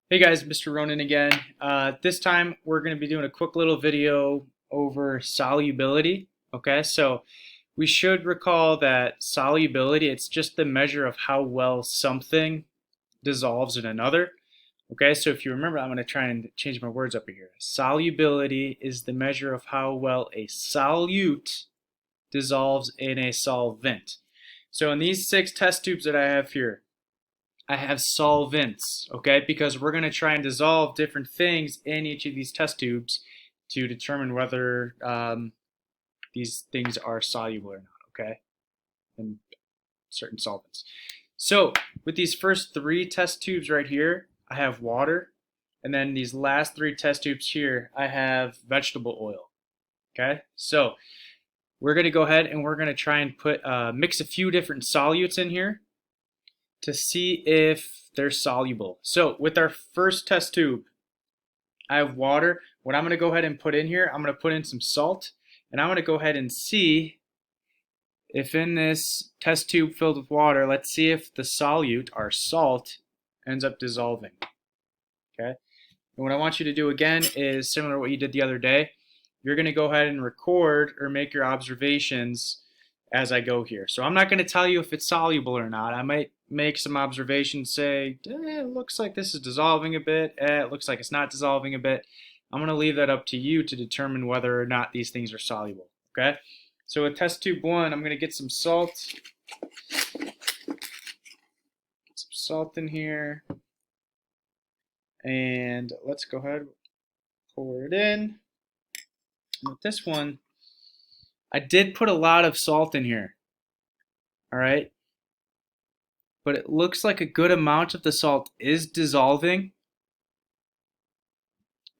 Hey guys, Mr. Ronan again. This time we're going to be doing a quick little video over solubility. Okay, so we should recall that solubility, it's just the measure of how well something dissolves in another. Okay, so if you remember, I'm going to try and change my words up here. Solubility is the measure of how well a solute dissolves in a solvent. So in these 6 test tubes that I have here, I have solvents, okay? Because we're going to try and dissolve different things in each of these test tubes to determine whether these things are soluble or not, okay? In certain solvents. So with these first 3 test tubes right here, I have water. And then these last 3 test tubes here, I have vegetable oil, okay? So we're going to go ahead and we're going to try and mix a few different solutes in here to see if they're soluble. So with our first test tube, I have water. What I'm going to go ahead and put in here, I'm going to put in some salt, and I'm going to go ahead and see if in this test tube filled with water, let's see if the solute, our salt, ends up dissolving. Okay. And what I want you to do again is similar to what you did the other day. You're going to go ahead and record or make your observations as I go here. So I'm not going to tell you if it's soluble or not. I might make some observations, say, it looks like this is dissolving a bit. It looks like it's not dissolving a bit. I'm going to leave that up to you to determine whether or not these things are soluble. Okay? So with test tube 1, I'm going to get some salt. Get some salt in here. And let's go ahead, pour it in. And with this one, I did put a lot of salt in here. All right? But it looks like a good amount of the salt is dissolving.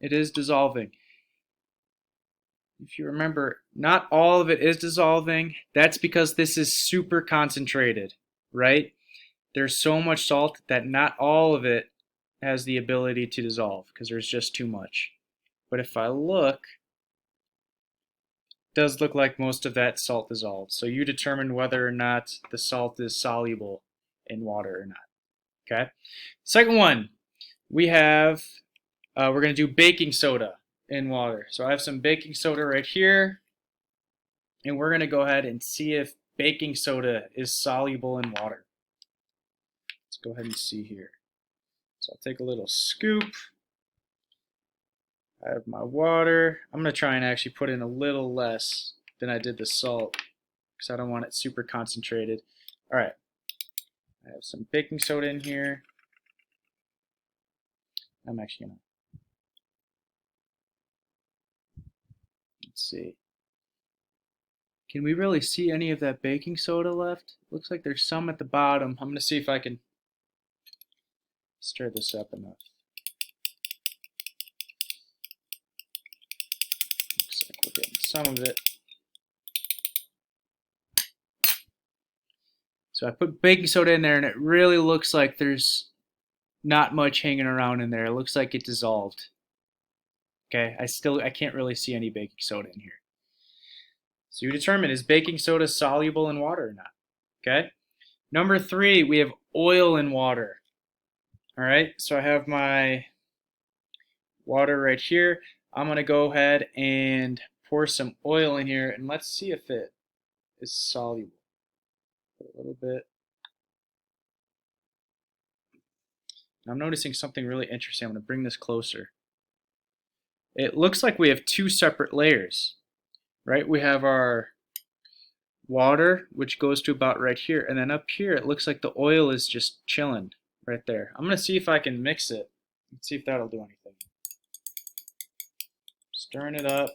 It is dissolving. If you remember, not all of it is dissolving. That's because this is super concentrated, right? There's so much salt that not all of it has the ability to dissolve because there's just too much. But if I look, it does look like most of that salt dissolves. So you determine whether or not the salt is soluble in water or not. Okay. Second one, we're going to do baking soda in water. So I have some baking soda right here, and we're going to go ahead and see if baking soda is soluble in water. Let's go ahead and see here. So I'll take a little scoop. I have my water. I'm going to try and actually put in a little less than I did the salt because I don't want it super concentrated. All right. I have some baking soda in here. I'm actually going to, let's see. Can we really see any of that baking soda left? Looks like there's some at the bottom. I'm going to see if I can stir this up enough. Looks like we're getting some of it. So I put baking soda in there, and it really looks like there's not much hanging around in there. It looks like it dissolved. Okay, I can't really see any baking soda in here. So you determine, is baking soda soluble in water or not? Okay. Number 3, we have oil in water. All right, so I have my water right here. I'm going to go ahead and pour some oil in here, and let's see if it is soluble. Put a little bit. I'm noticing something really interesting. I'm going to bring this closer. It looks like we have 2 separate layers, right? We have our water, which goes to about right here, and then up here it looks like the oil is just chilling right there. I'm going to see if I can mix it. Let's see if that'll do anything. Stirring it up.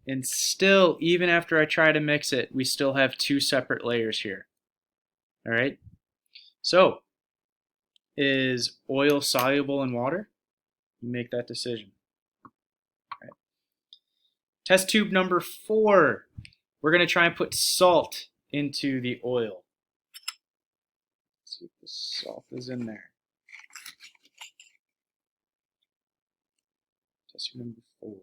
And still, even after I try to mix it, we still have 2 separate layers here. All right. So, is oil soluble in water? You make that decision. All right. Test tube number 4. We're going to try and put salt into the oil. Let's see if the salt is in there. Test tube number 4.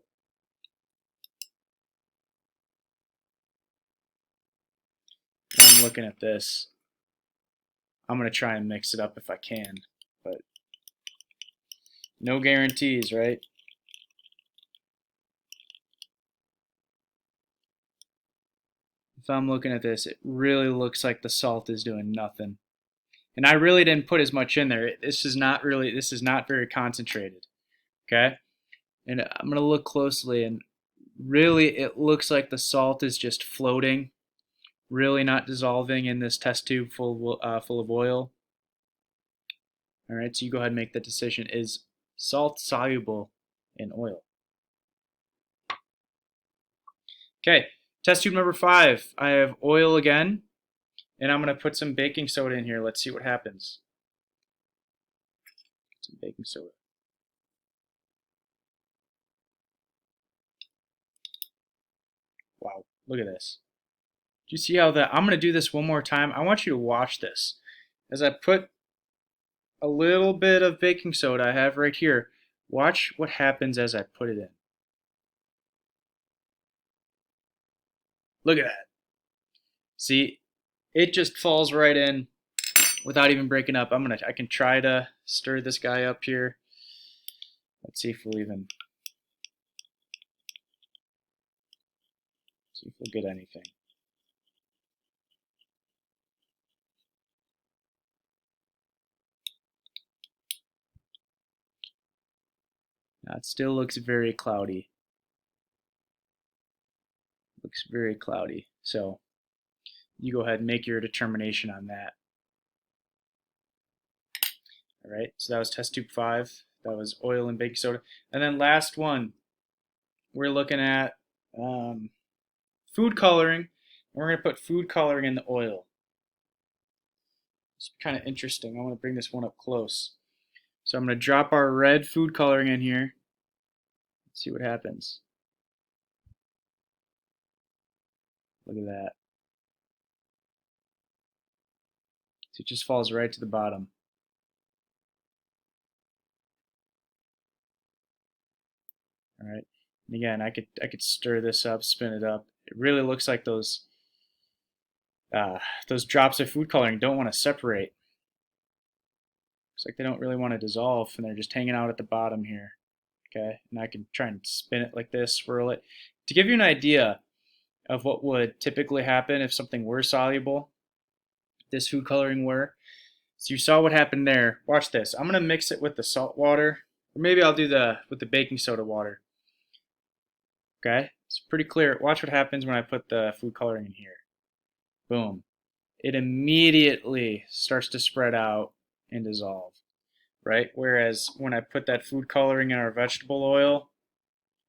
I'm looking at this. I'm going to try and mix it up if I can, but No guarantees, right? If I'm looking at this, it really looks like the salt is doing nothing. And I really didn't put as much in there. This is not very concentrated. Okay? And I'm going to look closely, and really it looks like the salt is just floating, really not dissolving in this test tube full of oil. All right, so you go ahead and make the decision. Is salt soluble in oil? Okay, test tube number 5. I have oil again, and I'm going to put some baking soda in here. Let's see what happens. Some baking soda. Wow, look at this. Do you see how I'm going to do this one more time. I want you to watch this. As I put a little bit of baking soda I have right here, watch what happens as I put it in. Look at that. See, it just falls right in without even breaking up. I can try to stir this guy up here. Let's see if we'll get anything. Now it still looks very cloudy. Looks very cloudy. So you go ahead and make your determination on that. All right, so that was test tube 5. That was oil and baking soda. And then last one, we're looking at food coloring. We're going to put food coloring in the oil. It's kind of interesting. I want to bring this one up close. So I'm going to drop our red food coloring in here. Let's see what happens. Look at that. So it just falls right to the bottom. All right. And again, I could stir this up, spin it up. It really looks like those drops of food coloring don't want to separate. Looks like they don't really want to dissolve, and they're just hanging out at the bottom here. Okay, and I can try and spin it like this, swirl it. To give you an idea of what would typically happen if something were soluble, this food coloring were. So you saw what happened there. Watch this. I'm gonna mix it with the salt water, or maybe I'll do with the baking soda water. Okay, it's pretty clear. Watch what happens when I put the food coloring in here. Boom. It immediately starts to spread out and dissolve, right? Whereas when I put that food coloring in our vegetable oil,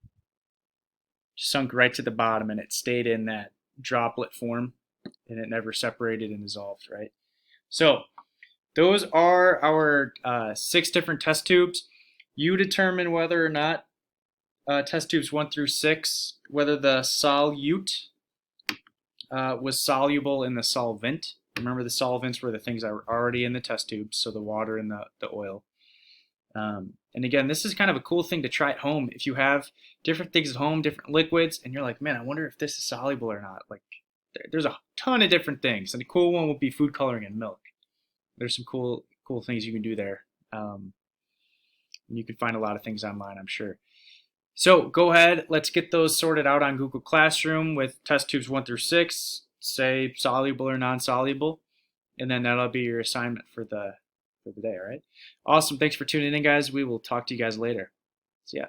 it sunk right to the bottom and it stayed in that droplet form and it never separated and dissolved, right? So those are our 6 different test tubes. You determine whether or not test tubes 1 through 6, whether the solute was soluble in the solvent. Remember, the solvents were the things that were already in the test tubes, so the water and the oil. And again, this is kind of a cool thing to try at home. If you have different things at home, different liquids, and you're like, man, I wonder if this is soluble or not. Like, there's a ton of different things, and a cool one would be food coloring in milk. There's some cool things you can do there. And you can find a lot of things online, I'm sure. So go ahead, let's get those sorted out on Google Classroom with test tubes 1 through 6, say soluble or non-soluble, and then that'll be your assignment for the day, all right? Awesome, thanks for tuning in, guys. We will talk to you guys later. See ya.